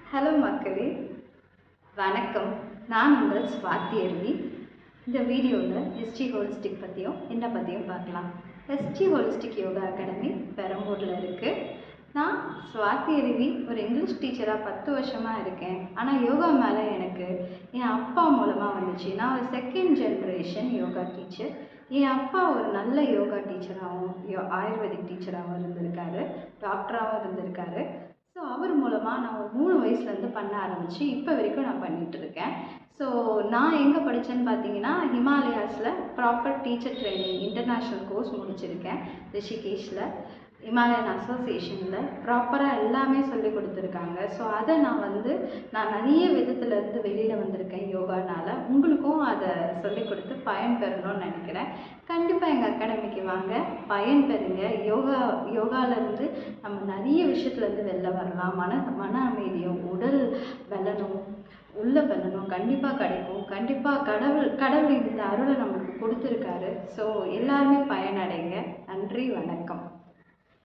Hello மக்களே, வணக்கம். நான் உங்கள் ஸ்வாதி அருவி. இந்த வீடியோவில் எஸ்ஜி ஹோலிஸ்டிக் பற்றியும் என்ன பற்றியும் பார்க்கலாம். எஸ்ஜி ஹோலிஸ்டிக் யோகா அகாடமி பெரம்பூரில் இருக்குது. நான் ஸ்வாதி அருவி ஒரு இங்கிலீஷ் டீச்சராக 10 வருஷமாக இருக்கேன். ஆனால் யோகா மேலே எனக்கு என் அப்பா மூலமாக வந்துச்சு. நான் ஒரு செகண்ட் ஜென்ரேஷன் யோகா டீச்சர். என் அப்பா ஒரு நல்ல யோகா டீச்சராகவும் ஆயுர்வேதிக் டீச்சராகவும் இருந்திருக்காரு, டாக்டராகவும் இருந்திருக்காரு. ஸோ அவர் மூலமாக நான் ஒரு 3 வயசுலேருந்து பண்ண ஆரம்பித்து இப்போ வரைக்கும் நான் பண்ணிகிட்ருக்கேன். ஸோ நான் எங்கே படித்தேன்னு பார்த்தீங்கன்னா, ஹிமாலயாஸில் proper teacher training international course முடிச்சிருக்கேன். ரிஷிகேஷில் ஹிமாலயன் அசோசியேஷனில் ப்ராப்பராக எல்லாமே சொல்லி கொடுத்துருக்காங்க. ஸோ அதை நான் நிறைய விதத்துலேருந்து வெளியில் வந்திருக்கேன் யோகானால். உங்களுக்கும் அதை சொல்லி கொடுத்து பயன் பெறணும்னு நினைக்கிறேன். கண்டிப்பாக எங்கள் அகாடமிக்கு வாங்க, பயன் பெறுங்க. யோகாவிலேருந்து நம்ம நிறைய விஷயத்துலேருந்து வெளில வரலாம். மன அமைதியும் உடல் பலனும் உள்ள பலனும் கண்டிப்பாக கிடைக்கும். கண்டிப்பாக கடவுள் இந்த அருளை நம்மளுக்கு கொடுத்துருக்காரு. ஸோ எல்லாருமே பயனடைங்க. நன்றி, வணக்கம்.